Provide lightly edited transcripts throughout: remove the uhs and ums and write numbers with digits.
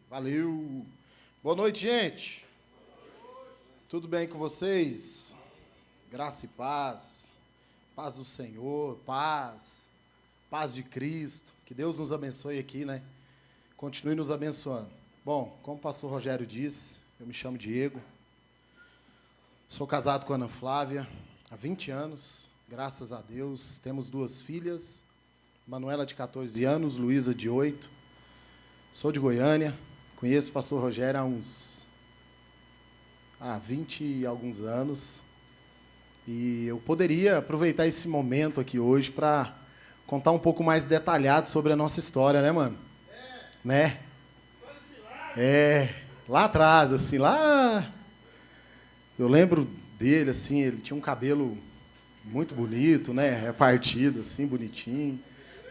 Valeu! Boa noite, gente! Tudo bem com vocês? Graça e paz, paz do Senhor, paz de Cristo. Que Deus nos abençoe aqui, né? Continue nos abençoando. Bom, como o pastor Rogério disse, eu me chamo Diego. Sou casado com a Ana Flávia há 20 anos, graças a Deus. Temos 2 filhas, Manuela de 14 anos, Luísa de 8. Sou de Goiânia, conheço o pastor Rogério há 20 e alguns anos. E eu poderia aproveitar esse momento aqui hoje para contar um pouco mais detalhado sobre a nossa história, né, mano? Né? Lá atrás, assim, lá... Eu lembro dele, assim, ele tinha um cabelo muito bonito, né? Repartido, assim, bonitinho.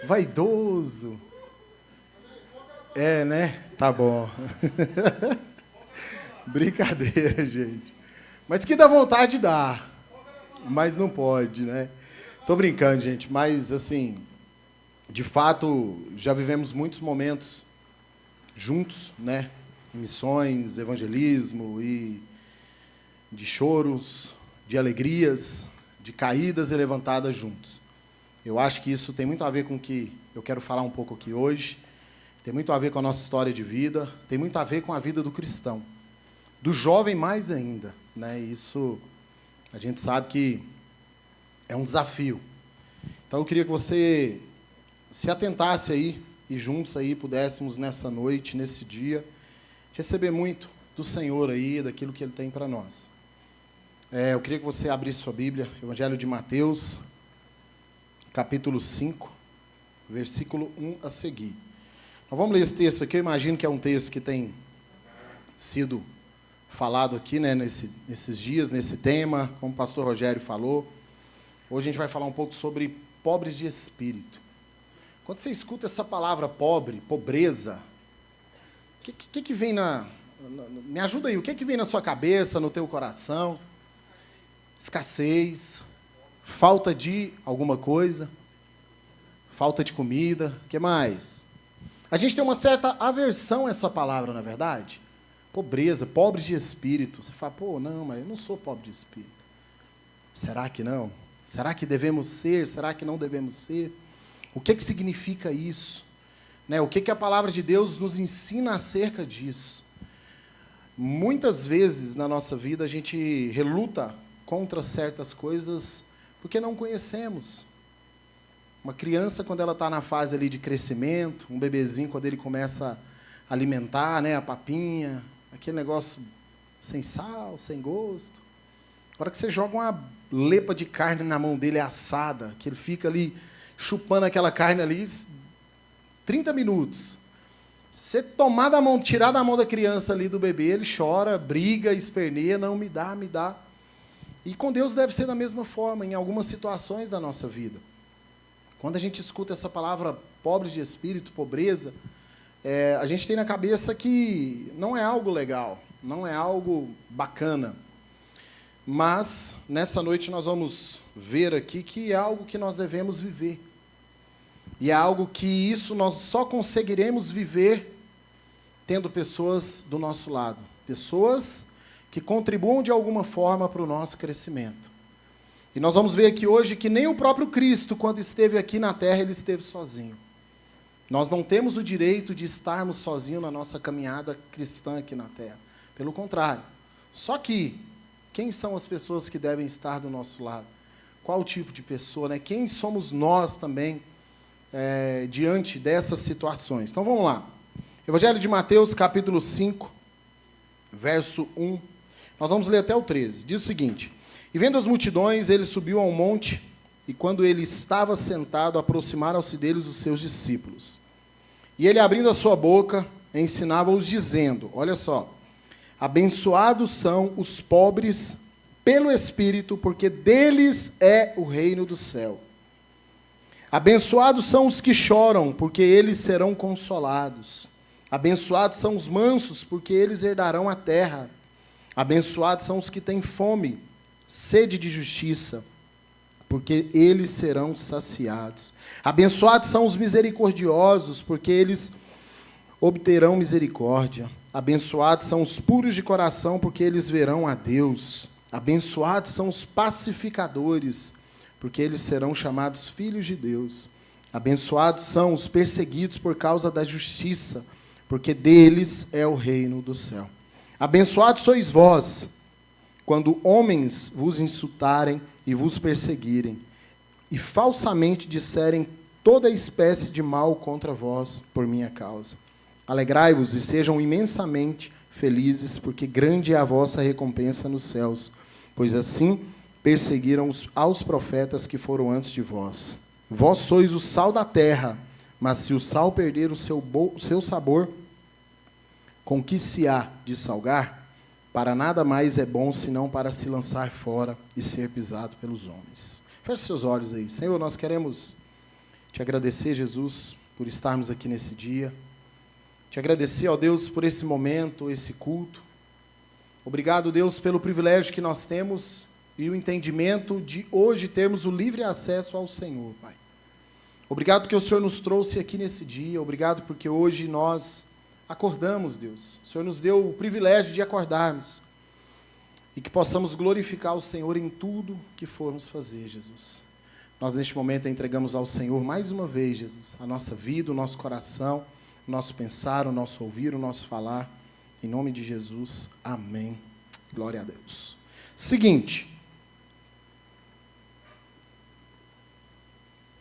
Vaidoso. Né? Tá bom. Brincadeira, gente. Mas que dá vontade de dar. Mas não pode, né? Tô brincando, gente. Mas, assim, de fato, já vivemos muitos momentos juntos, né? Em missões, evangelismo e de choros, de alegrias, de caídas e levantadas juntos. Eu acho que isso tem muito a ver com o que eu quero falar um pouco aqui hoje. Tem muito a ver com a nossa história de vida, tem muito a ver com a vida do cristão. Do jovem mais ainda, né? Isso a gente sabe que é um desafio. Então eu queria que você se atentasse aí e juntos aí pudéssemos nessa noite, nesse dia, receber muito do Senhor aí, daquilo que Ele tem para nós. Eu queria que você abrisse sua Bíblia, Evangelho de Mateus, capítulo 5, versículo 1 a seguir. Nós vamos ler esse texto aqui, eu imagino que é um texto que tem sido falado aqui, né, nesses dias, nesse tema, como o pastor Rogério falou. Hoje a gente vai falar um pouco sobre pobres de espírito. Quando você escuta essa palavra pobre, pobreza, o que vem me ajuda aí, o que vem na sua cabeça, no teu coração? Escassez, falta de alguma coisa, falta de comida, o que mais? A gente tem uma certa aversão a essa palavra, na verdade. Pobreza, pobres de espírito. Você fala, não, mas eu não sou pobre de espírito. Será que não? Será que devemos ser? Será que não devemos ser? O que significa isso? Né? O que a palavra de Deus nos ensina acerca disso? Muitas vezes na nossa vida a gente reluta contra certas coisas porque não conhecemos. Uma criança, quando ela está na fase ali de crescimento, um bebezinho, quando ele começa a alimentar, né, a papinha, aquele negócio sem sal, sem gosto. A hora que você joga uma lepa de carne na mão dele assada, que ele fica ali chupando aquela carne ali 30 minutos. Se você tirar da mão da criança ali, do bebê, ele chora, briga, esperneia, não, me dá, me dá. E com Deus deve ser da mesma forma, em algumas situações da nossa vida. Quando a gente escuta essa palavra pobre de espírito, pobreza, a gente tem na cabeça que não é algo legal, não é algo bacana. Mas, nessa noite, nós vamos ver aqui que é algo que nós devemos viver. E é algo que isso nós só conseguiremos viver tendo pessoas do nosso lado. Pessoas que contribuam de alguma forma para o nosso crescimento. E nós vamos ver aqui hoje que nem o próprio Cristo, quando esteve aqui na terra, ele esteve sozinho. Nós não temos o direito de estarmos sozinhos na nossa caminhada cristã aqui na terra. Pelo contrário. Só que, quem são as pessoas que devem estar do nosso lado? Qual o tipo de pessoa, né? Quem somos nós também diante dessas situações? Então vamos lá. Evangelho de Mateus, capítulo 5, verso 1. Nós vamos ler até o 13. Diz o seguinte: E vendo as multidões, ele subiu a um monte, e quando ele estava sentado, aproximaram-se deles os seus discípulos. E ele, abrindo a sua boca, ensinava-os, dizendo, olha só, abençoados são os pobres pelo Espírito, porque deles é o reino do céu. Abençoados são os que choram, porque eles serão consolados. Abençoados são os mansos, porque eles herdarão a terra. Abençoados são os que têm fome, sede de justiça, porque eles serão saciados. Abençoados são os misericordiosos, porque eles obterão misericórdia. Abençoados são os puros de coração, porque eles verão a Deus. Abençoados são os pacificadores, porque eles serão chamados filhos de Deus. Abençoados são os perseguidos por causa da justiça, porque deles é o reino do céu. Abençoados sois vós, quando homens vos insultarem e vos perseguirem, e falsamente disserem toda espécie de mal contra vós por minha causa. Alegrai-vos e sejam imensamente felizes, porque grande é a vossa recompensa nos céus, pois assim perseguiram aos profetas que foram antes de vós. Vós sois o sal da terra, mas se o sal perder o seu sabor, com que se há de salgar? Para nada mais é bom, senão para se lançar fora e ser pisado pelos homens. Feche seus olhos aí. Senhor, nós queremos te agradecer, Jesus, por estarmos aqui nesse dia. Te agradecer, ó Deus, por esse momento, esse culto. Obrigado, Deus, pelo privilégio que nós temos e o entendimento de hoje termos o livre acesso ao Senhor, Pai. Obrigado porque o Senhor nos trouxe aqui nesse dia. Obrigado porque hoje nós acordamos, Deus. O Senhor nos deu o privilégio de acordarmos e que possamos glorificar o Senhor em tudo que formos fazer, Jesus. Nós, neste momento, entregamos ao Senhor mais uma vez, Jesus, a nossa vida, o nosso coração, o nosso pensar, o nosso ouvir, o nosso falar. Em nome de Jesus, amém. Glória a Deus. Seguinte.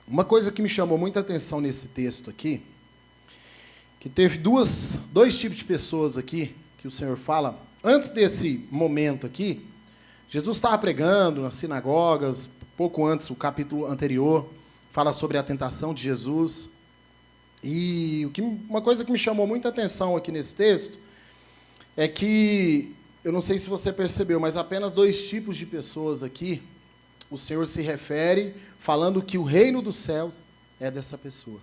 Uma coisa que me chamou muita atenção nesse texto aqui, que teve dois tipos de pessoas aqui, que o Senhor fala. Antes desse momento aqui, Jesus estava pregando nas sinagogas, pouco antes, o capítulo anterior, fala sobre a tentação de Jesus. E uma coisa que me chamou muita atenção aqui nesse texto é que, eu não sei se você percebeu, mas apenas 2 tipos de pessoas aqui, o Senhor se refere, falando que o reino dos céus é dessa pessoa.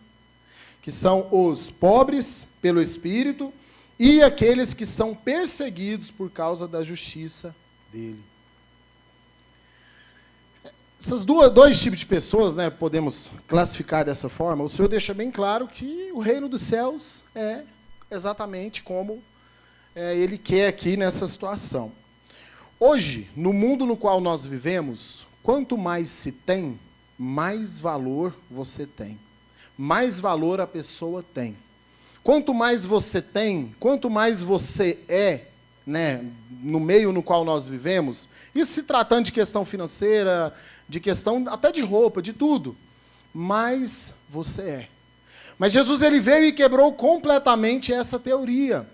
Que são os pobres pelo Espírito e aqueles que são perseguidos por causa da justiça dele. Esses 2 tipos de pessoas, né, podemos classificar dessa forma. O Senhor deixa bem claro que o reino dos céus é exatamente como Ele quer aqui nessa situação. Hoje, no mundo no qual nós vivemos, quanto mais se tem, mais valor você tem. Mais valor a pessoa tem. Quanto mais você tem, quanto mais você é, né, no meio no qual nós vivemos, isso se tratando de questão financeira, de questão até de roupa, de tudo, mais você é. Mas Jesus, ele veio e quebrou completamente essa teoria.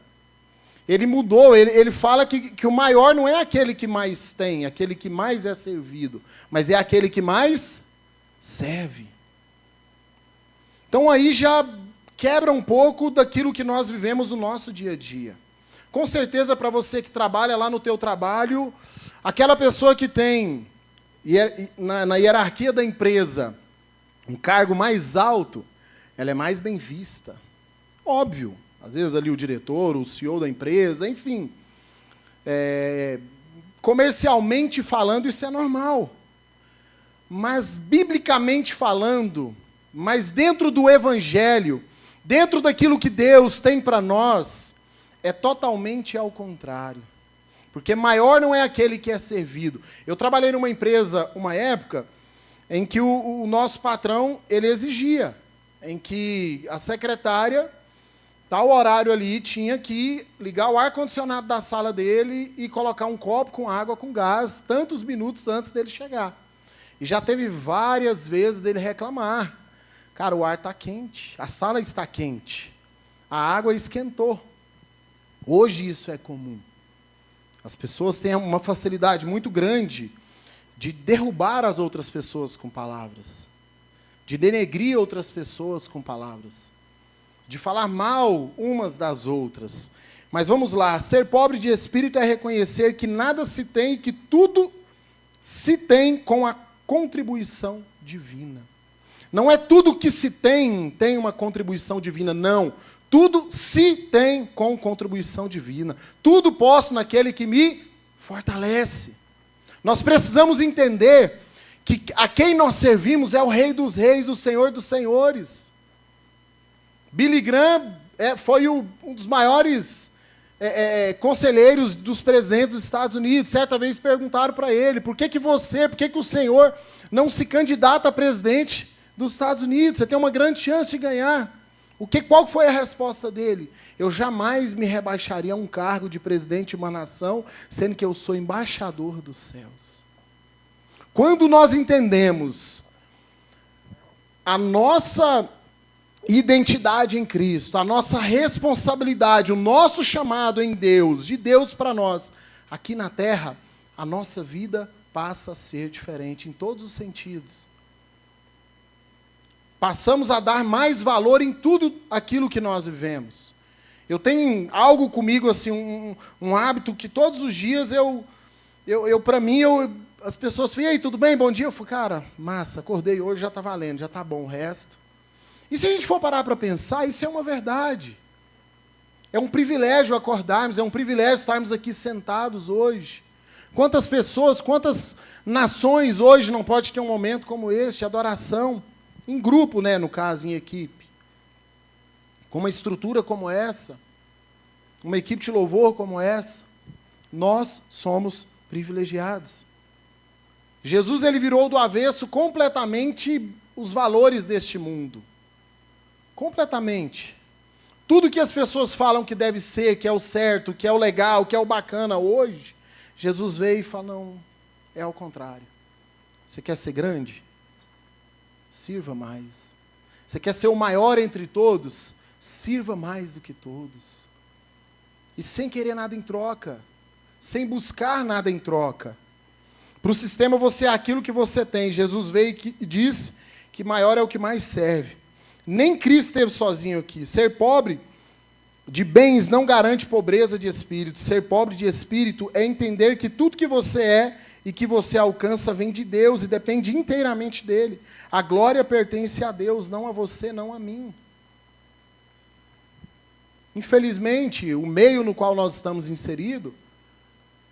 Ele mudou, ele fala que o maior não é aquele que mais tem, aquele que mais é servido, mas é aquele que mais serve. Então aí já quebra um pouco daquilo que nós vivemos no nosso dia a dia. Com certeza, para você que trabalha lá no teu trabalho, aquela pessoa que tem, na hierarquia da empresa, um cargo mais alto, ela é mais bem vista. Óbvio. Às vezes ali o diretor, o CEO da empresa, enfim. Comercialmente falando, isso é normal. Mas, biblicamente falando, mas dentro do Evangelho, dentro daquilo que Deus tem para nós, é totalmente ao contrário. Porque maior não é aquele que é servido. Eu trabalhei numa empresa, uma época, em que o nosso patrão, ele exigia, em que a secretária, tal horário ali, tinha que ligar o ar-condicionado da sala dele e colocar um copo com água com gás, tantos minutos antes dele chegar. E já teve várias vezes dele reclamar. Cara, o ar está quente, a sala está quente, a água esquentou. Hoje isso é comum. As pessoas têm uma facilidade muito grande de derrubar as outras pessoas com palavras, de denegrir outras pessoas com palavras, de falar mal umas das outras. Mas vamos lá, ser pobre de espírito é reconhecer que nada se tem e que tudo se tem com a contribuição divina. Não é tudo que se tem uma contribuição divina, não. Tudo se tem com contribuição divina. Tudo posso naquele que me fortalece. Nós precisamos entender que a quem nós servimos é o Rei dos Reis, o Senhor dos Senhores. Billy Graham, foi um dos maiores conselheiros dos presidentes dos Estados Unidos. Certa vez perguntaram para ele, por que o senhor não se candidata a presidente dos Estados Unidos? Você tem uma grande chance de ganhar. Qual foi a resposta dele? Eu jamais me rebaixaria a um cargo de presidente de uma nação, sendo que eu sou embaixador dos céus. Quando nós entendemos a nossa identidade em Cristo, a nossa responsabilidade, o nosso chamado em Deus, de Deus para nós, aqui na terra, a nossa vida passa a ser diferente em todos os sentidos. Passamos a dar mais valor em tudo aquilo que nós vivemos. Eu tenho algo comigo, assim, um hábito que todos os dias as pessoas falam, e aí, tudo bem? Bom dia. Eu falo, cara, massa, acordei hoje, já está valendo, já está bom o resto. E se a gente for parar para pensar, isso é uma verdade. É um privilégio acordarmos, é um privilégio estarmos aqui sentados hoje. Quantas pessoas, quantas nações hoje não pode ter um momento como esse, de adoração, em grupo, né, no caso, em equipe. Com uma estrutura como essa, uma equipe de louvor como essa, nós somos privilegiados. Jesus, ele virou do avesso completamente os valores deste mundo. Completamente. Tudo que as pessoas falam que deve ser, que é o certo, que é o legal, que é o bacana hoje, Jesus veio e falou, não, é ao contrário. Você quer ser grande? Sirva mais. Você quer ser o maior entre todos? Sirva mais do que todos. E sem querer nada em troca. Sem buscar nada em troca. Para o sistema, você é aquilo que você tem. Jesus veio e disse que maior é o que mais serve. Nem Cristo esteve sozinho aqui. Ser pobre de bens não garante pobreza de espírito. Ser pobre de espírito é entender que tudo que você é e que você alcança vem de Deus e depende inteiramente dele. A glória pertence a Deus, não a você, não a mim. Infelizmente, o meio no qual nós estamos inseridos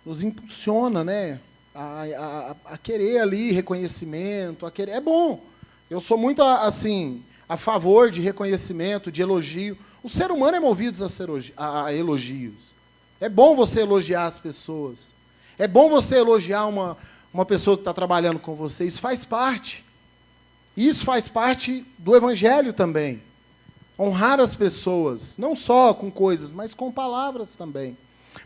nos impulsiona, né, a querer ali reconhecimento, a querer. É bom. Eu sou muito assim a favor de reconhecimento, de elogio. O ser humano é movido a elogios. É bom você elogiar as pessoas. É bom você elogiar uma pessoa que está trabalhando com você. Isso faz parte. Isso faz parte do Evangelho também. Honrar as pessoas, não só com coisas, mas com palavras também.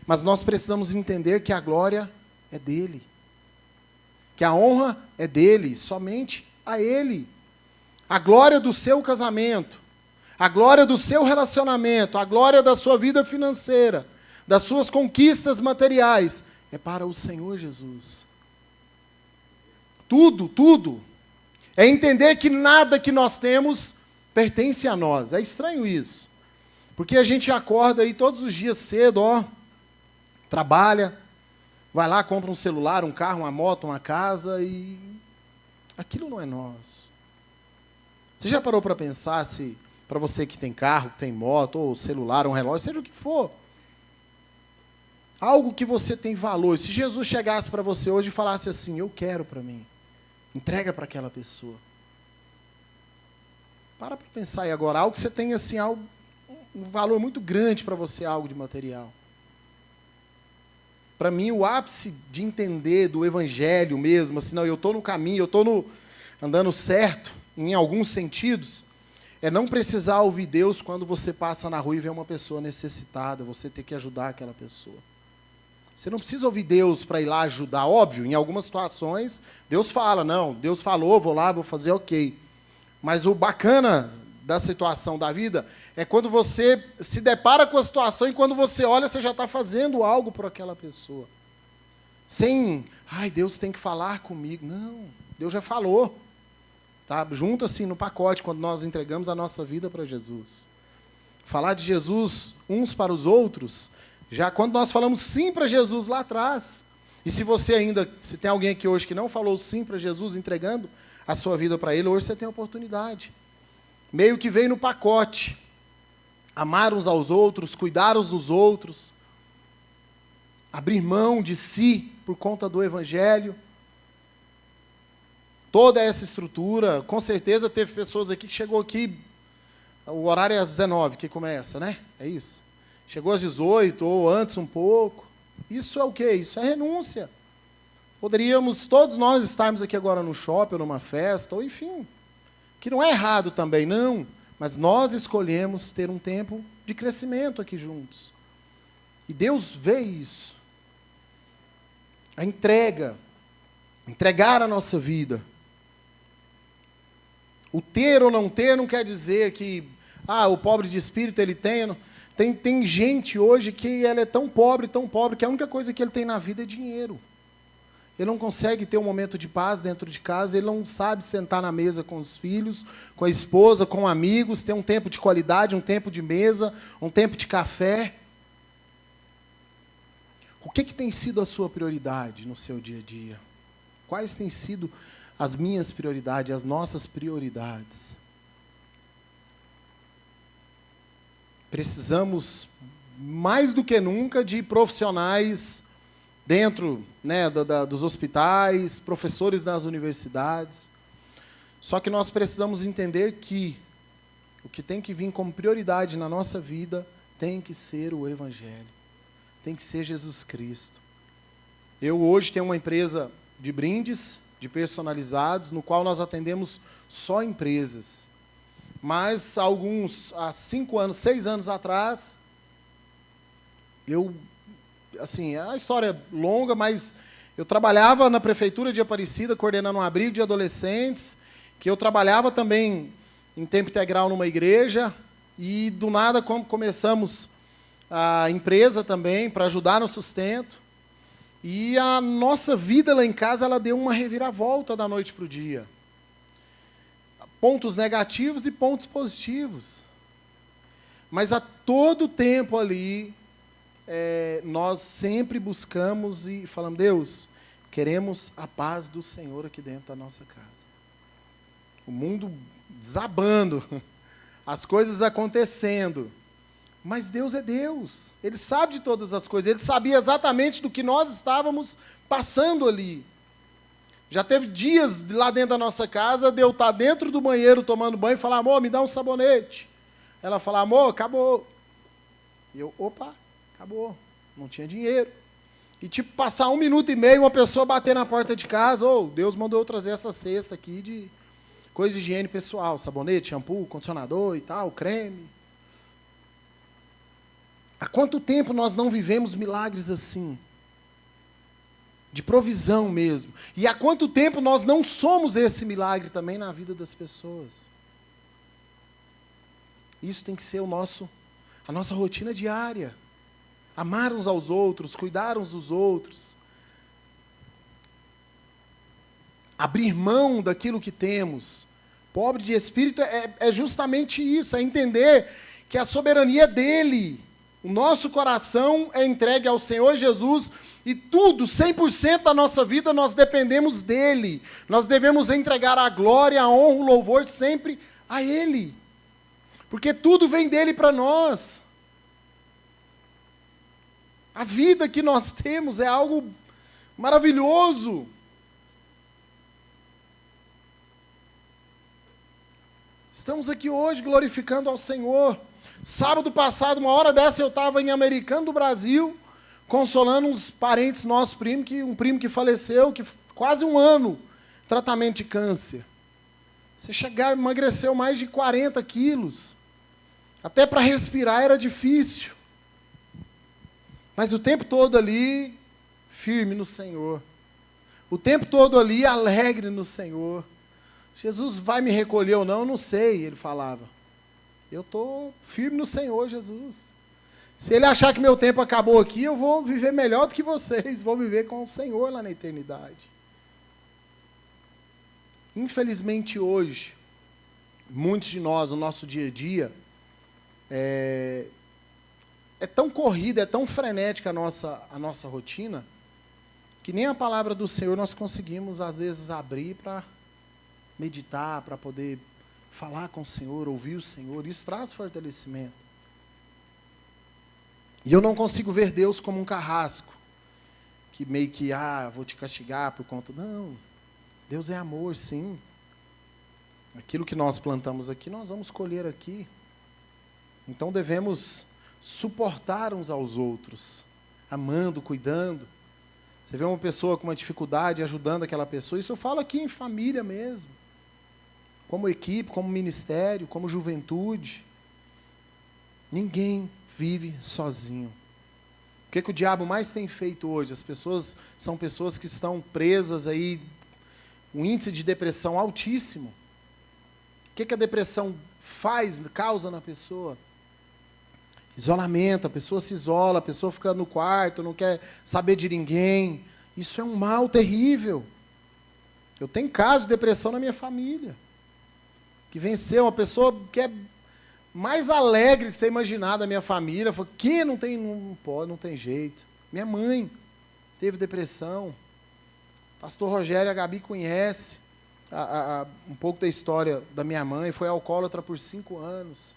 Mas nós precisamos entender que a glória é dele. Que a honra é dele, somente a ele. A glória do seu casamento, a glória do seu relacionamento, a glória da sua vida financeira, das suas conquistas materiais, é para o Senhor Jesus. Tudo, tudo. É entender que nada que nós temos pertence a nós. É estranho isso. Porque a gente acorda aí todos os dias cedo, trabalha, vai lá, compra um celular, um carro, uma moto, uma casa e aquilo não é nosso. Você já parou para pensar se, para você que tem carro, que tem moto, ou celular, um relógio, seja o que for, algo que você tem valor, se Jesus chegasse para você hoje e falasse assim, eu quero para mim, entrega para aquela pessoa. Para pensar aí agora, algo que você tem assim, um valor muito grande para você, algo de material. Para mim, o ápice de entender do Evangelho mesmo, assim, não, eu estou no caminho, eu estou andando certo, em alguns sentidos, é não precisar ouvir Deus quando você passa na rua e vê uma pessoa necessitada, você ter que ajudar aquela pessoa. Você não precisa ouvir Deus para ir lá ajudar, óbvio, em algumas situações, Deus fala, não, Deus falou, vou lá, vou fazer, ok. Mas o bacana da situação da vida é quando você se depara com a situação e quando você olha, você já está fazendo algo por aquela pessoa. Sem, Deus tem que falar comigo. Não, Deus já falou. Tá? Junto assim no pacote, quando nós entregamos a nossa vida para Jesus. Falar de Jesus uns para os outros, já quando nós falamos sim para Jesus lá atrás. E se tem alguém aqui hoje que não falou sim para Jesus, entregando a sua vida para Ele, hoje você tem a oportunidade. Meio que veio no pacote. Amar uns aos outros, cuidar uns dos outros, abrir mão de si por conta do Evangelho. Toda essa estrutura, com certeza teve pessoas aqui que chegou aqui O horário é às 19 que começa, né? É isso. Chegou às 18 ou antes um pouco. Isso é o quê? Isso é renúncia. Poderíamos todos nós estarmos aqui agora no shopping, ou numa festa, ou enfim. Que não é errado também, não. Mas nós escolhemos ter um tempo de crescimento aqui juntos. E Deus vê isso. A entrega. Entregar a nossa vida. O ter ou não ter não quer dizer que o pobre de espírito ele tem. Tem gente hoje que ela é tão pobre, que a única coisa que ele tem na vida é dinheiro. Ele não consegue ter um momento de paz dentro de casa, ele não sabe sentar na mesa com os filhos, com a esposa, com amigos, ter um tempo de qualidade, um tempo de mesa, um tempo de café. O que tem sido a sua prioridade no seu dia a dia? Quais têm sido as minhas prioridades, as nossas prioridades? Precisamos, mais do que nunca, de profissionais dentro, né, dos hospitais, professores nas universidades. Só que nós precisamos entender que o que tem que vir como prioridade na nossa vida tem que ser o Evangelho. Tem que ser Jesus Cristo. Eu hoje tenho uma empresa de brindes, de personalizados, no qual nós atendemos só empresas. Mas há 5 anos, 6 anos atrás, a história é longa, mas eu trabalhava na prefeitura de Aparecida, coordenando um abrigo de adolescentes, que eu trabalhava também em tempo integral numa igreja, e do nada começamos a empresa também, para ajudar no sustento, e a nossa vida lá em casa, ela deu uma reviravolta da noite para o dia. Pontos negativos e pontos positivos. Mas a todo tempo ali, nós sempre buscamos e falamos, Deus, queremos a paz do Senhor aqui dentro da nossa casa. O mundo desabando, as coisas acontecendo. Mas Deus é Deus, Ele sabe de todas as coisas, Ele sabia exatamente do que nós estávamos passando ali. Já teve dias lá dentro da nossa casa, de eu estar dentro do banheiro tomando banho e falar, amor, me dá um sabonete. Ela fala, amor, acabou. E eu, opa, acabou, não tinha dinheiro. E passar 1 minuto e meio, uma pessoa bater na porta de casa, Deus mandou eu trazer essa cesta aqui de coisa de higiene pessoal, sabonete, shampoo, condicionador e tal, creme. Há quanto tempo nós não vivemos milagres assim? De provisão mesmo. E há quanto tempo nós não somos esse milagre também na vida das pessoas? Isso tem que ser a nossa rotina diária. Amar uns aos outros, cuidar uns dos outros. Abrir mão daquilo que temos. Pobre de espírito é justamente isso, é entender que a soberania é dele. O nosso coração é entregue ao Senhor Jesus e tudo, 100% da nossa vida, nós dependemos dele. Nós devemos entregar a glória, a honra, o louvor sempre a ele. Porque tudo vem dele para nós. A vida que nós temos é algo maravilhoso. Estamos aqui hoje glorificando ao Senhor. Sábado passado, uma hora dessa, eu estava em Americana do Brasil, consolando uns parentes nossos, um primo que faleceu, que quase 1 ano, tratamento de câncer. Você emagreceu mais de 40 quilos. Até para respirar era difícil. Mas o tempo todo ali, firme no Senhor. O tempo todo ali, alegre no Senhor. Jesus vai me recolher ou não, eu não sei, ele falava. Eu estou firme no Senhor, Jesus. Se ele achar que meu tempo acabou aqui, eu vou viver melhor do que vocês. Vou viver com o Senhor lá na eternidade. Infelizmente hoje, muitos de nós, no nosso dia a dia, é tão corrida, é tão frenética a nossa rotina, que nem a palavra do Senhor nós conseguimos, às vezes, abrir para meditar, para poder falar com o Senhor, ouvir o Senhor. Isso traz fortalecimento. E eu não consigo ver Deus como um carrasco, que meio que, vou te castigar por conta... Não, Deus é amor, sim. Aquilo que nós plantamos aqui, nós vamos colher aqui. Então devemos suportar uns aos outros, amando, cuidando. Você vê uma pessoa com uma dificuldade, ajudando aquela pessoa. Isso eu falo aqui em família mesmo. Como equipe, como ministério, como juventude. Ninguém vive sozinho. O que o diabo mais tem feito hoje? As pessoas são pessoas que estão presas aí, um índice de depressão altíssimo. O que a depressão faz, causa na pessoa? Isolamento, a pessoa se isola, a pessoa fica no quarto, não quer saber de ninguém. Isso é um mal terrível. Eu tenho casos de depressão na minha família. Que venceu uma pessoa que é mais alegre que você imaginar da minha família. Falou, que não pode, não tem jeito. Minha mãe teve depressão. Pastor Rogério e a Gabi conhece um pouco da história da minha mãe. Foi alcoólatra por 5 anos.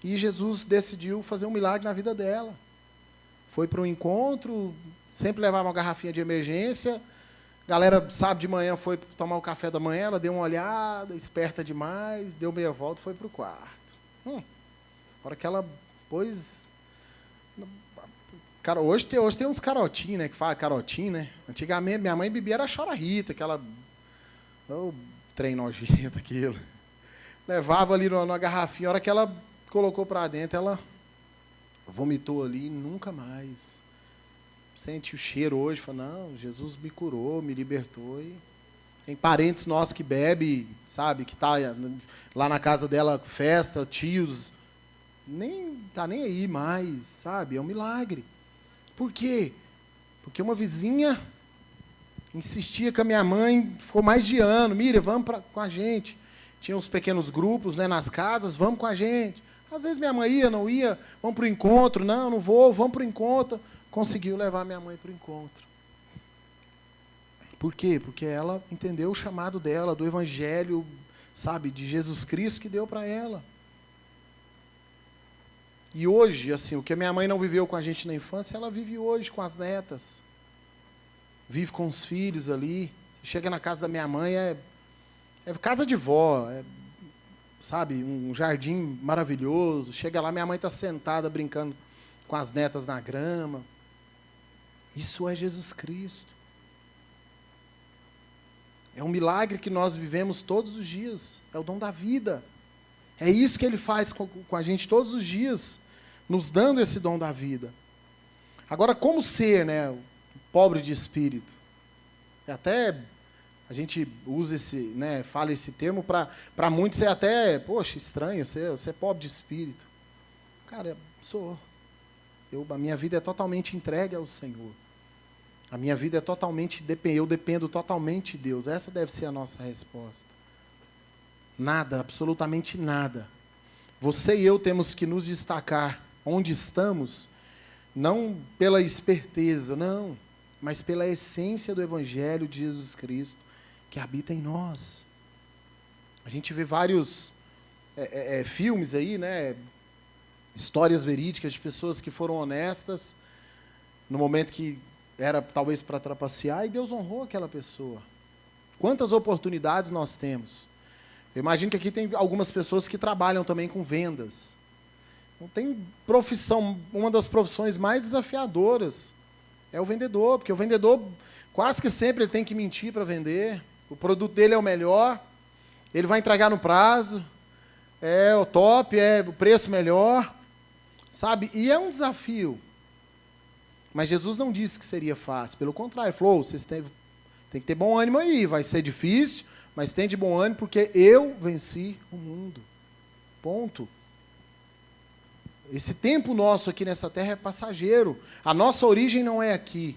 E Jesus decidiu fazer um milagre na vida dela. Foi para um encontro, sempre levava uma garrafinha de emergência. Galera, sábado de manhã, foi tomar o café da manhã, ela deu uma olhada, esperta demais, deu meia volta e foi para o quarto. A hora que ela pôs... Cara, hoje tem uns carotinhos, né? Que fala carotinho, né? Antigamente, minha mãe bebia era chora-rita, aquela... Oh, trem nojento aquilo. Levava ali numa garrafinha, a hora que ela colocou para dentro, ela vomitou ali, nunca mais. Sente o cheiro hoje, fala, não, Jesus me curou, me libertou. E tem parentes nossos que bebem, sabe, que tá lá na casa dela, festa, tios, nem tá nem aí mais, sabe, é um milagre. Por quê? Porque uma vizinha insistia com a minha mãe, ficou mais de ano, Miriam, vamos com a gente. Tinha uns pequenos grupos, né, nas casas, vamos com a gente. Às vezes minha mãe ia, não ia, vamos para o encontro, não vou, vamos para o encontro. Conseguiu levar minha mãe para o encontro. Por quê? Porque ela entendeu o chamado dela, do evangelho, sabe, de Jesus Cristo que deu para ela. E hoje, assim, o que a minha mãe não viveu com a gente na infância, ela vive hoje com as netas. Vive com os filhos ali. Você chega na casa da minha mãe, é casa de vó, sabe, um jardim maravilhoso. Chega lá, minha mãe está sentada brincando com as netas na grama. Isso é Jesus Cristo. É um milagre que nós vivemos todos os dias. É o dom da vida. É isso que Ele faz com a gente todos os dias, nos dando esse dom da vida. Agora, como ser, né, pobre de espírito? Até a gente usa fala esse termo, para muitos é até, poxa, estranho, você é pobre de espírito. Cara, sou. A minha vida é totalmente entregue ao Senhor. A minha vida é totalmente, eu dependo totalmente de Deus. Essa deve ser a nossa resposta. Nada, absolutamente nada. Você e eu temos que nos destacar onde estamos, não pela esperteza, não, mas pela essência do Evangelho de Jesus Cristo, que habita em nós. A gente vê vários filmes aí, né? Histórias verídicas de pessoas que foram honestas no momento que era talvez para trapacear, e Deus honrou aquela pessoa. Quantas oportunidades nós temos? Eu imagino que aqui tem algumas pessoas que trabalham também com vendas. Então, tem profissão, uma das profissões mais desafiadoras é o vendedor, porque o vendedor quase que sempre ele tem que mentir para vender. O produto dele é o melhor, ele vai entregar no prazo, é o top, é o preço melhor, sabe? E é um desafio. Mas Jesus não disse que seria fácil, pelo contrário, ele falou, vocês têm que ter bom ânimo aí, vai ser difícil, mas tem de bom ânimo porque eu venci o mundo. Ponto. Esse tempo nosso aqui nessa terra é passageiro. A nossa origem não é aqui.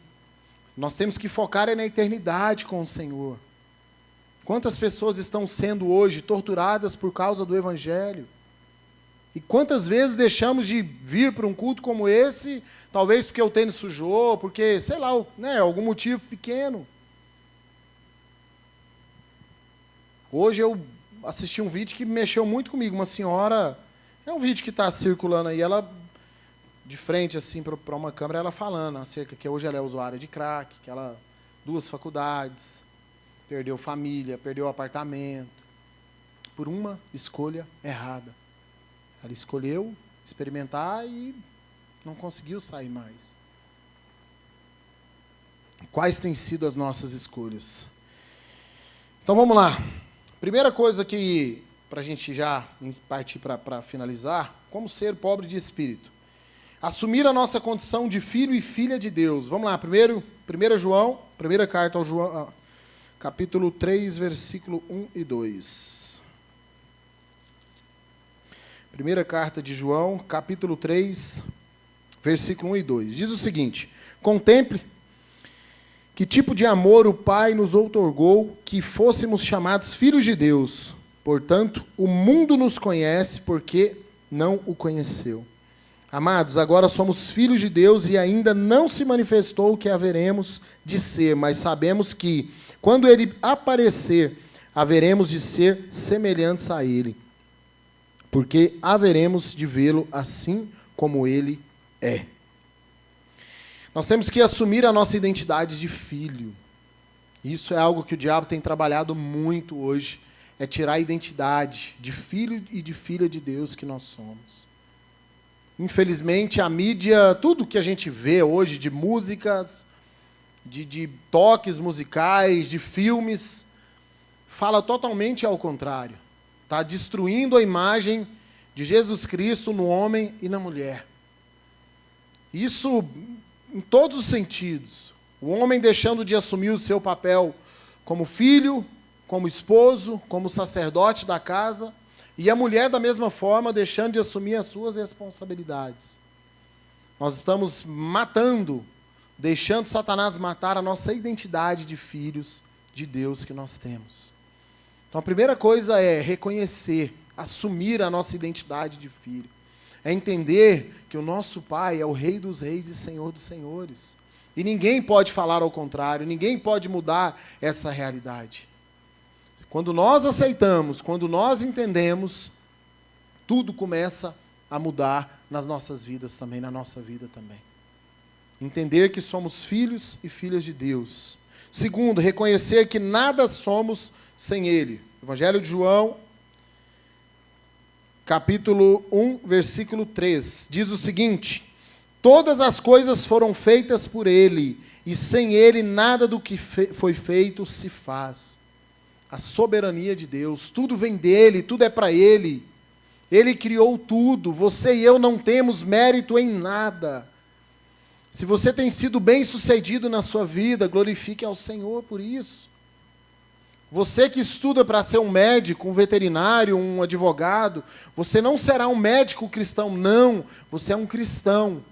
Nós temos que focar na eternidade com o Senhor. Quantas pessoas estão sendo hoje torturadas por causa do Evangelho? E quantas vezes deixamos de vir para um culto como esse, talvez porque o tênis sujou, porque, sei lá, né, algum motivo pequeno. Hoje eu assisti um vídeo que mexeu muito comigo. Uma senhora, é um vídeo que está circulando aí, ela, de frente assim para uma câmera, ela falando acerca que hoje ela é usuária de crack, que ela, 2 faculdades, perdeu família, perdeu apartamento, por uma escolha errada. Ela escolheu experimentar e não conseguiu sair mais. Quais têm sido as nossas escolhas? Então vamos lá. Primeira coisa que, para a gente já partir para finalizar, como ser pobre de espírito. Assumir a nossa condição de filho e filha de Deus. Vamos lá, primeira carta ao João, capítulo 3, versículo 1 e 2. Primeira carta de João, capítulo 3, versículo 1 e 2. Diz o seguinte: contemple que tipo de amor o Pai nos outorgou, que fôssemos chamados filhos de Deus. Portanto, o mundo nos conhece porque não o conheceu. Amados, agora somos filhos de Deus e ainda não se manifestou o que haveremos de ser, mas sabemos que, quando Ele aparecer, haveremos de ser semelhantes a Ele, porque haveremos de vê-lo assim como Ele é. Nós temos que assumir a nossa identidade de filho. Isso é algo que o diabo tem trabalhado muito hoje, é tirar a identidade de filho e de filha de Deus que nós somos. Infelizmente, a mídia, tudo que a gente vê hoje de músicas, de toques musicais, de filmes, fala totalmente ao contrário. Está destruindo a imagem de Jesus Cristo no homem e na mulher. Isso em todos os sentidos. O homem deixando de assumir o seu papel como filho, como esposo, como sacerdote da casa, e a mulher, da mesma forma, deixando de assumir as suas responsabilidades. Nós estamos matando, deixando Satanás matar a nossa identidade de filhos de Deus que nós temos. Então, a primeira coisa é reconhecer, assumir a nossa identidade de filho. É entender que o nosso Pai é o Rei dos Reis e Senhor dos Senhores. E ninguém pode falar ao contrário, ninguém pode mudar essa realidade. Quando nós aceitamos, quando nós entendemos, tudo começa a mudar nas nossas vidas também, na nossa vida também. Entender que somos filhos e filhas de Deus. Segundo, reconhecer que nada somos sem Ele. Evangelho de João, capítulo 1, versículo 3, diz o seguinte: todas as coisas foram feitas por Ele, e sem Ele nada do que foi feito se faz. A soberania de Deus, tudo vem dEle, tudo é para Ele. Ele criou tudo, você e eu não temos mérito em nada. Se você tem sido bem-sucedido na sua vida, glorifique ao Senhor por isso. Você que estuda para ser um médico, um veterinário, um advogado, você não será um médico cristão, não. Você é um cristão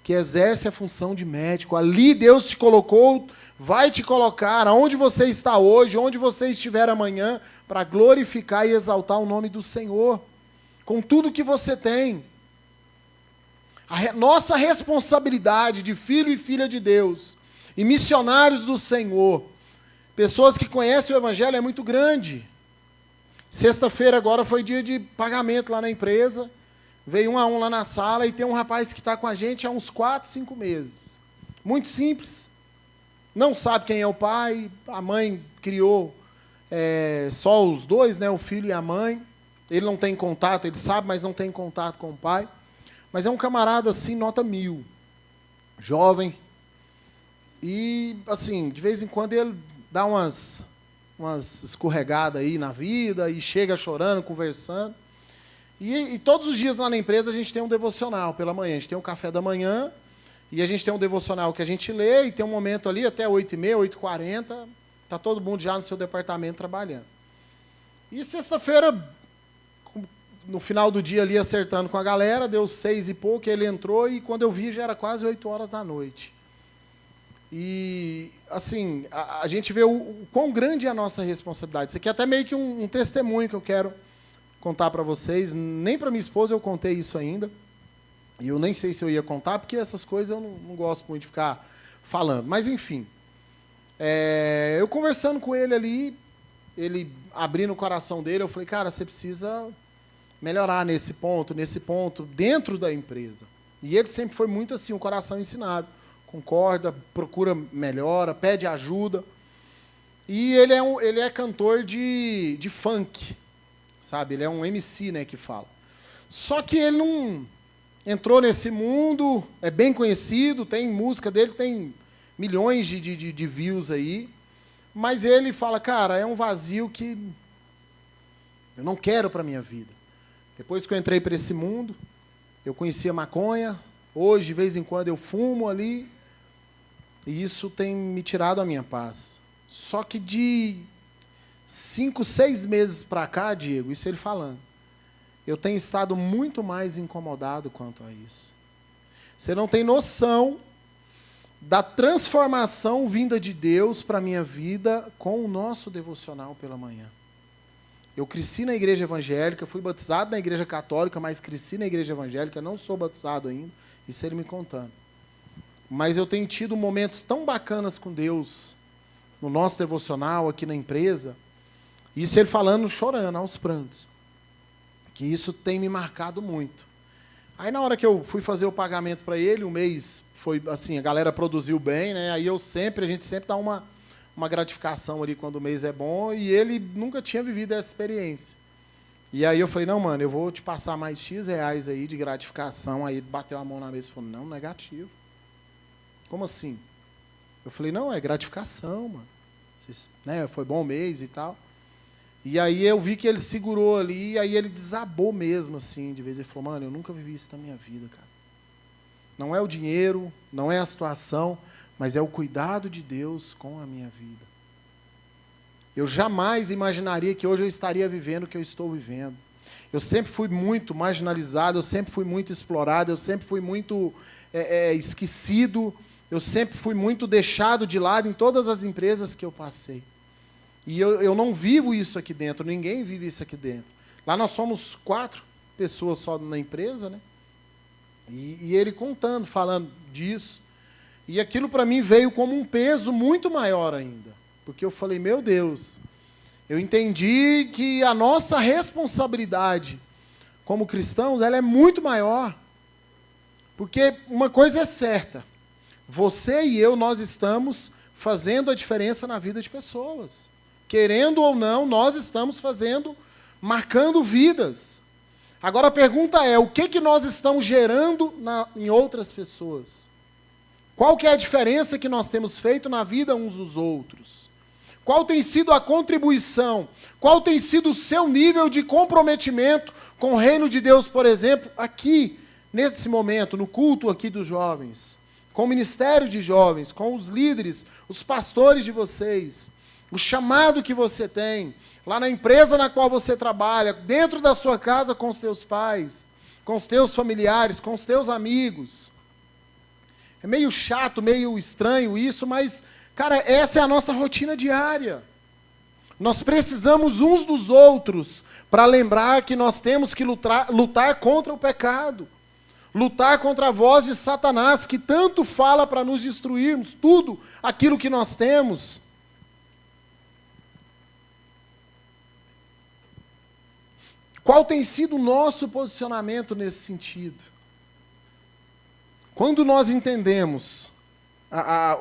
que exerce a função de médico. Ali Deus te colocou, vai te colocar, aonde você está hoje, onde você estiver amanhã, para glorificar e exaltar o nome do Senhor, com tudo que você tem. Nossa responsabilidade de filho e filha de Deus, e missionários do Senhor, pessoas que conhecem o Evangelho, é muito grande. Sexta-feira agora foi dia de pagamento lá na empresa. Veio 1 a 1 lá na sala e tem um rapaz que está com a gente há uns 4, 5 meses. Muito simples. Não sabe quem é o pai. A mãe criou só os dois, né, o filho e a mãe. Ele não tem contato, ele sabe, mas não tem contato com o pai. Mas é um camarada assim, nota 1000. Jovem. E, assim, de vez em quando ele dá umas escorregadas aí na vida e chega chorando, conversando. E todos os dias lá na empresa a gente tem um devocional pela manhã. A gente tem um café da manhã e a gente tem um devocional que a gente lê e tem um momento ali até 8h30, 8h40, está todo mundo já no seu departamento trabalhando. E sexta-feira, no final do dia ali acertando com a galera, deu 6 e pouco, ele entrou e quando eu vi já era quase 8 horas da noite. E, assim, a gente vê o quão grande é a nossa responsabilidade. Isso aqui é até meio que um testemunho que eu quero contar para vocês. Nem para minha esposa eu contei isso ainda. E eu nem sei se eu ia contar, porque essas coisas eu não gosto muito de ficar falando. Mas, enfim. Eu conversando com ele ali, ele abrindo o coração dele, eu falei, cara, você precisa melhorar nesse ponto, dentro da empresa. E ele sempre foi muito assim, um coração ensinado. Concorda, procura melhora, pede ajuda. E ele é cantor de funk, sabe? Ele é um MC, né, que fala. Só que ele entrou nesse mundo, é bem conhecido, tem música dele, tem milhões de views aí, mas ele fala, cara, é um vazio que eu não quero para a minha vida. Depois que eu entrei para esse mundo, eu conhecia maconha, hoje, de vez em quando, eu fumo ali, e isso tem me tirado a minha paz. Só que de 5, 6 meses para cá, Diego, isso ele falando, eu tenho estado muito mais incomodado quanto a isso. Você não tem noção da transformação vinda de Deus para a minha vida com o nosso devocional pela manhã. Eu cresci na igreja evangélica, fui batizado na igreja católica, mas cresci na igreja evangélica, não sou batizado ainda, isso ele me contando. Mas eu tenho tido momentos tão bacanas com Deus, no nosso devocional, aqui na empresa, isso ele falando, chorando, aos prantos, que isso tem me marcado muito. Aí na hora que eu fui fazer o pagamento para ele, o mês foi assim, a galera produziu bem, né? Aí a gente sempre dá uma gratificação ali quando o mês é bom, e ele nunca tinha vivido essa experiência. E aí eu falei, não, mano, eu vou te passar mais X reais aí de gratificação. Aí ele bateu a mão na mesa e falou, não, negativo. Como assim? Eu falei, não, é gratificação, mano. Vocês, né, foi bom mês e tal. E aí eu vi que ele segurou ali, e aí ele desabou mesmo, assim, de vez. Ele falou, mano, eu nunca vivi isso na minha vida, cara. Não é o dinheiro, não é a situação, mas é o cuidado de Deus com a minha vida. Eu jamais imaginaria que hoje eu estaria vivendo o que eu estou vivendo. Eu sempre fui muito marginalizado, eu sempre fui muito explorado, eu sempre fui muito esquecido, eu sempre fui muito deixado de lado em todas as empresas que eu passei. E eu não vivo isso aqui dentro, ninguém vive isso aqui dentro. Lá nós somos 4 pessoas só na empresa, né? E ele contando, falando disso. E aquilo para mim veio como um peso muito maior ainda. Porque eu falei, meu Deus, eu entendi que a nossa responsabilidade como cristãos, ela é muito maior. Porque uma coisa é certa, você e eu, nós estamos fazendo a diferença na vida de pessoas. Querendo ou não, nós estamos marcando vidas. Agora a pergunta é, o que nós estamos gerando em outras pessoas? Qual que é a diferença que nós temos feito na vida uns dos outros? Qual tem sido a contribuição? Qual tem sido o seu nível de comprometimento com o reino de Deus, por exemplo, aqui, nesse momento, no culto aqui dos jovens, com o ministério de jovens, com os líderes, os pastores de vocês, o chamado que você tem, lá na empresa na qual você trabalha, dentro da sua casa com os teus pais, com os teus familiares, com os teus amigos. É meio chato, meio estranho isso, mas, cara, essa é a nossa rotina diária. Nós precisamos uns dos outros para lembrar que nós temos que lutar contra o pecado. Lutar contra a voz de Satanás, que tanto fala para nos destruirmos tudo aquilo que nós temos. Qual tem sido o nosso posicionamento nesse sentido? Quando nós entendemos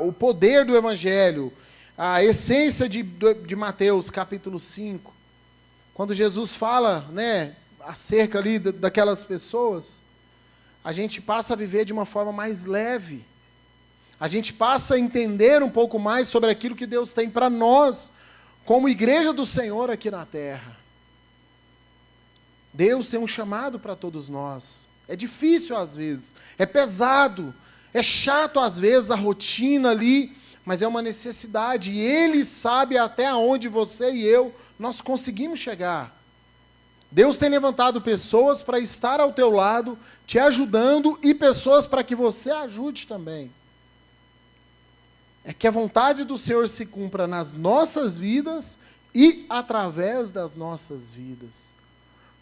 o poder do Evangelho, a essência de Mateus capítulo 5, quando Jesus fala, né, acerca ali daquelas pessoas, a gente passa a viver de uma forma mais leve. A gente passa a entender um pouco mais sobre aquilo que Deus tem para nós, como igreja do Senhor aqui na terra. Deus tem um chamado para todos nós. É difícil às vezes, é pesado, é chato às vezes a rotina ali, mas é uma necessidade. E Ele sabe até onde você e eu, nós conseguimos chegar. Deus tem levantado pessoas para estar ao teu lado, te ajudando, e pessoas para que você ajude também. É que a vontade do Senhor se cumpra nas nossas vidas e através das nossas vidas.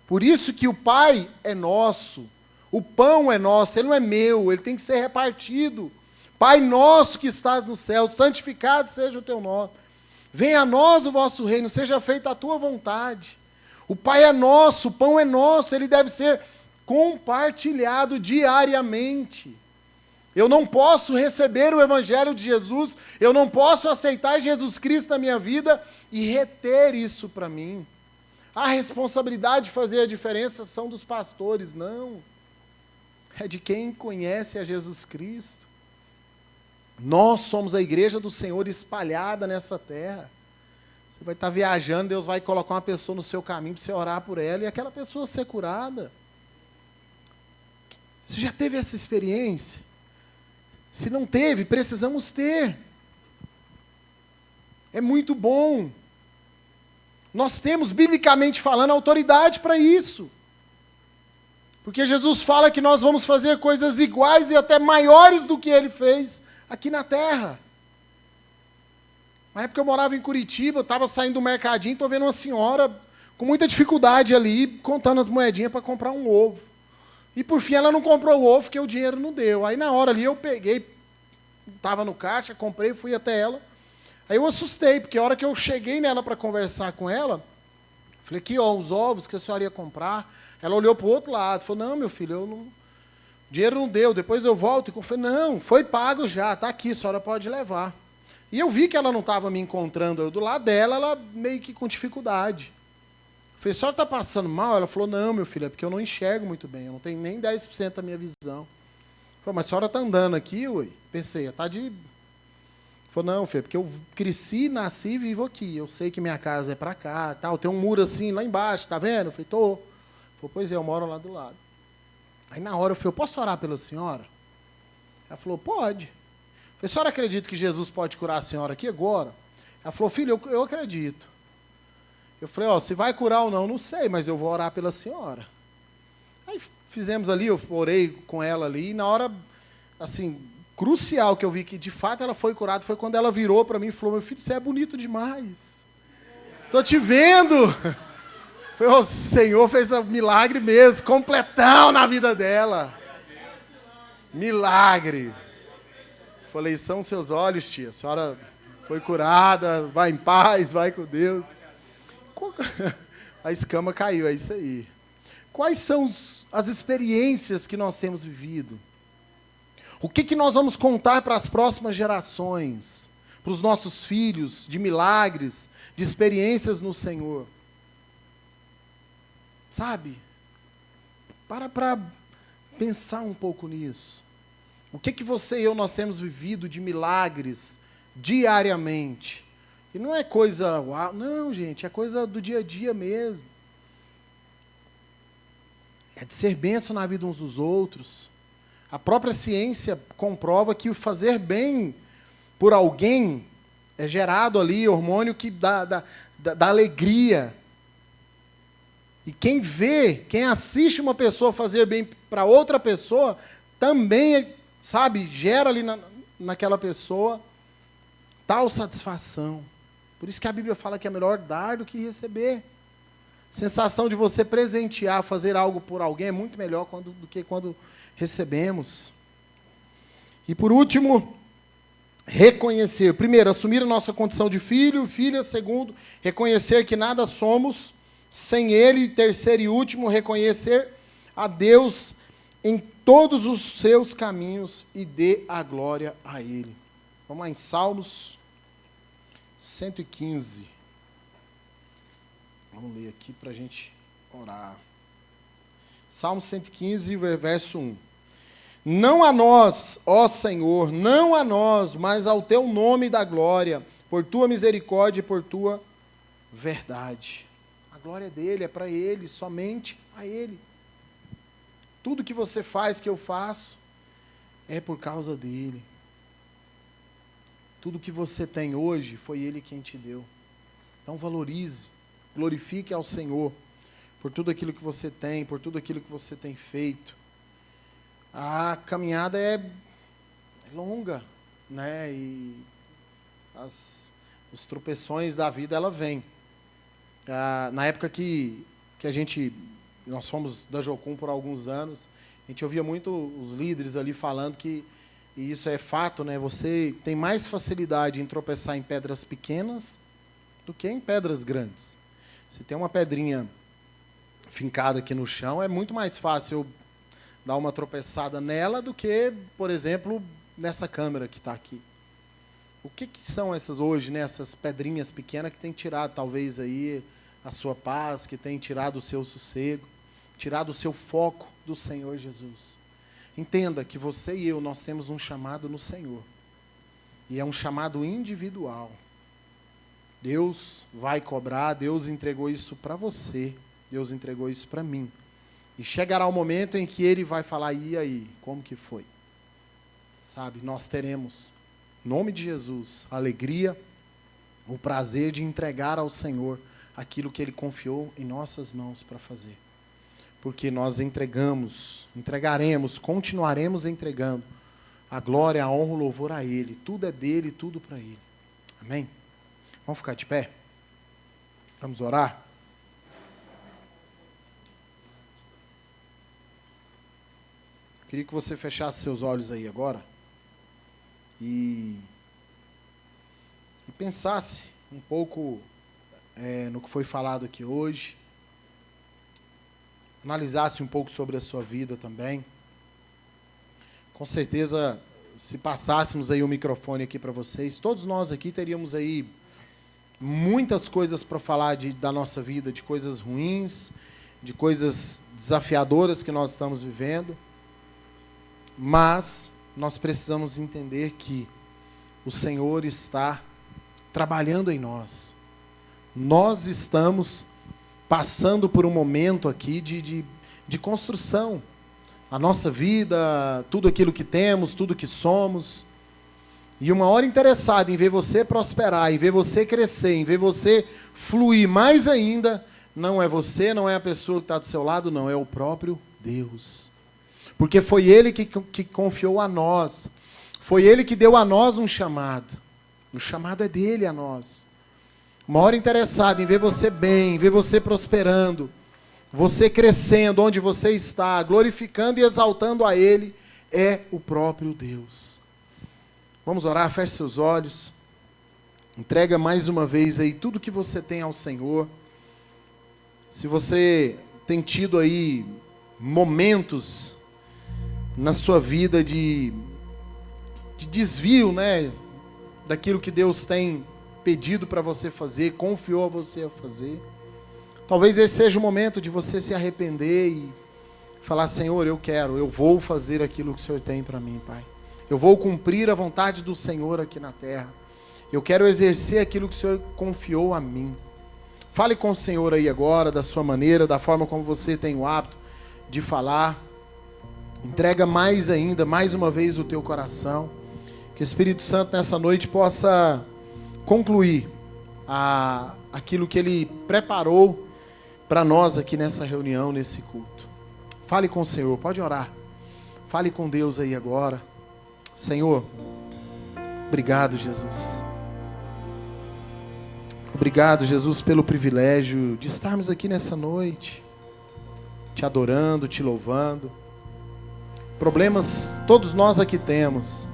Por isso que o Pai é nosso, o pão é nosso, ele não é meu, ele tem que ser repartido. Pai nosso que estás no céu, santificado seja o teu nome. Venha a nós o vosso reino, seja feita a tua vontade. O Pai é nosso, o pão é nosso, ele deve ser compartilhado diariamente. Eu não posso receber o Evangelho de Jesus, eu não posso aceitar Jesus Cristo na minha vida e reter isso para mim. A responsabilidade de fazer a diferença são dos pastores, não. é de quem conhece a Jesus Cristo. Nós somos a igreja do Senhor espalhada nessa terra. Você vai estar viajando, Deus vai colocar uma pessoa no seu caminho para você orar por ela e aquela pessoa ser curada. Você já teve essa experiência? Se não teve, precisamos ter. É muito bom. Nós temos, biblicamente falando, autoridade para isso. Porque Jesus fala que nós vamos fazer coisas iguais e até maiores do que Ele fez aqui na terra. Na época eu morava em Curitiba, eu estava saindo do mercadinho, estou vendo uma senhora com muita dificuldade ali, contando as moedinhas para comprar um ovo. E por fim ela não comprou o ovo, porque o dinheiro não deu. Aí na hora ali eu peguei, estava no caixa, comprei, fui até ela. Aí eu assustei, porque a hora que eu cheguei nela para conversar com ela, falei, aqui ó, os ovos que a senhora ia comprar. Ela olhou para o outro lado, falou, não, meu filho, o dinheiro não deu, depois eu volto. Eu falei, não, foi pago já, está aqui, a senhora pode levar. E eu vi que ela não estava me encontrando, eu do lado dela, ela meio que com dificuldade. Eu falei, a senhora está passando mal? Ela falou, não, meu filho, é porque eu não enxergo muito bem, eu não tenho nem 10% da minha visão. Eu falei, mas a senhora está andando aqui, ué? Pensei, está de... Falou, não, filho, porque eu cresci, nasci e vivo aqui. Eu sei que minha casa é para cá, tal. Tem um muro assim lá embaixo, tá vendo? Eu falei, tô. Falei, pois é, eu moro lá do lado. Aí na hora eu falei, eu posso orar pela senhora? Ela falou, pode. Eu falei, a senhora acredita que Jesus pode curar a senhora aqui agora? Ela falou, filho, eu acredito. Eu falei, ó, se vai curar ou não, não sei, mas eu vou orar pela senhora. Aí fizemos ali, eu orei com ela ali, e na hora, assim, crucial que eu vi que de fato ela foi curada foi quando ela virou para mim e falou, meu filho, você é bonito demais. Estou te vendo. Foi, o Senhor fez um milagre mesmo, completão na vida dela. Milagre. Falei, são seus olhos, tia. A senhora foi curada, vai em paz, vai com Deus. A escama caiu, é isso aí. Quais são as experiências que nós temos vivido? O que nós vamos contar para as próximas gerações, para os nossos filhos, de milagres, de experiências no Senhor? Sabe? Para pensar um pouco nisso. O que você e eu nós temos vivido de milagres diariamente? E não é coisa, uau, não, gente, é coisa do dia a dia mesmo. É de ser bênção na vida uns dos outros. A própria ciência comprova que o fazer bem por alguém é gerado ali hormônio que dá alegria. E quem vê, quem assiste uma pessoa fazer bem para outra pessoa, também, sabe, gera ali naquela pessoa tal satisfação. Por isso que a Bíblia fala que é melhor dar do que receber. Sensação de você presentear, fazer algo por alguém é muito melhor do que quando recebemos. E por último, reconhecer. Primeiro, assumir a nossa condição de filho, filha. Segundo, reconhecer que nada somos sem Ele. Terceiro e último, reconhecer a Deus em todos os seus caminhos e dê a glória a Ele. Vamos lá em Salmos 115. Vamos ler aqui para a gente orar. Salmo 115, verso 1. Não a nós, ó Senhor, não a nós, mas ao teu nome da glória, por tua misericórdia e por tua verdade. A glória dele é para ele, somente a ele. Tudo que você faz, que eu faço, é por causa dele. Tudo que você tem hoje, foi ele quem te deu. Então valorize, glorifique ao Senhor por tudo aquilo que você tem, por tudo aquilo que você tem feito. A caminhada é longa, né? E os tropeções da vida, ela vem. Na época que nós fomos da Jocum por alguns anos, a gente ouvia muito os líderes ali falando que, e isso é fato, né? Você tem mais facilidade em tropeçar em pedras pequenas do que em pedras grandes. Se tem uma pedrinha fincada aqui no chão, é muito mais fácil eu dar uma tropeçada nela do que, por exemplo, nessa câmera que está aqui. O que são essas hoje, né, essas pedrinhas pequenas que têm tirado talvez aí a sua paz, que têm tirado o seu sossego, tirado o seu foco do Senhor Jesus? entenda que você e eu, nós temos um chamado no Senhor. E é um chamado individual. Deus vai cobrar, Deus entregou isso para você, Deus entregou isso para mim. E chegará o momento em que Ele vai falar, e aí, como que foi? Sabe, nós teremos, em nome de Jesus, a alegria, o prazer de entregar ao Senhor aquilo que Ele confiou em nossas mãos para fazer. Porque nós entregaremos, continuaremos entregando a glória, a honra, o louvor a Ele. Tudo é dEle, tudo para Ele. Amém? Vamos ficar de pé? Vamos orar? Queria que você fechasse seus olhos aí agora e pensasse um pouco no que foi falado aqui hoje. Analisasse um pouco sobre a sua vida também. Com certeza, se passássemos aí o microfone aqui para vocês, todos nós aqui teríamos aí muitas coisas para falar da nossa vida, de coisas ruins, de coisas desafiadoras que nós estamos vivendo. Mas nós precisamos entender que o Senhor está trabalhando em nós. Nós estamos passando por um momento aqui de construção. A nossa vida, tudo aquilo que temos, tudo que somos. E uma hora interessada em ver você prosperar, em ver você crescer, em ver você fluir mais ainda, não é você, não é a pessoa que está do seu lado, não, é o próprio Deus. Porque foi Ele que confiou a nós. Foi Ele que deu a nós um chamado. O chamado é dEle a nós. Uma hora interessada em ver você bem, em ver você prosperando, você crescendo onde você está, glorificando e exaltando a Ele, é o próprio Deus. Vamos orar, feche seus olhos. Entrega mais uma vez aí tudo que você tem ao Senhor. Se você tem tido aí momentos na sua vida de desvio, né, daquilo que Deus tem pedido para você fazer, confiou a você a fazer. Talvez esse seja o momento de você se arrepender e falar, Senhor, eu vou fazer aquilo que o Senhor tem para mim, Pai. Eu vou cumprir a vontade do Senhor aqui na terra. Eu quero exercer aquilo que o Senhor confiou a mim. Fale com o Senhor aí agora, da sua maneira, da forma como você tem o hábito de falar. Entrega mais ainda, mais uma vez o teu coração. Que o Espírito Santo nessa noite possa concluir aquilo que Ele preparou para nós aqui nessa reunião, nesse culto. Fale com o Senhor, pode orar. Fale com Deus aí agora. Senhor, obrigado, Jesus. Obrigado, Jesus, pelo privilégio de estarmos aqui nessa noite, te adorando, te louvando. Problemas todos nós aqui temos,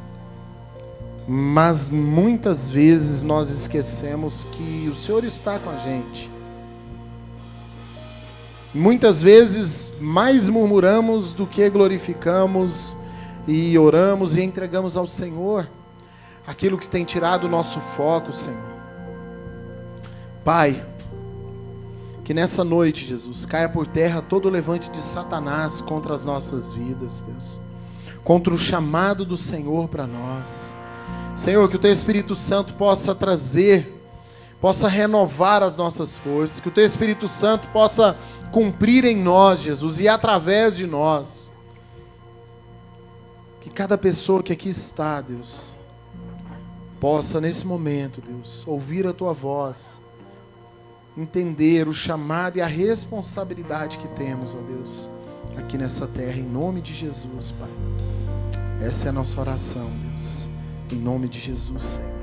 mas muitas vezes nós esquecemos que o Senhor está com a gente. Muitas vezes mais murmuramos do que glorificamos e oramos e entregamos ao Senhor aquilo que tem tirado o nosso foco, Senhor. Pai, que nessa noite, Jesus, caia por terra todo o levante de Satanás contra as nossas vidas, Deus. Contra o chamado do Senhor para nós. Senhor, que o Teu Espírito Santo possa trazer, possa renovar as nossas forças. Que o Teu Espírito Santo possa cumprir em nós, Jesus, e através de nós. Que cada pessoa que aqui está, Deus, possa nesse momento, Deus, ouvir a Tua voz, entender o chamado e a responsabilidade que temos, ó Deus, aqui nessa terra, em nome de Jesus, Pai. Essa é a nossa oração, Deus, em nome de Jesus, Senhor.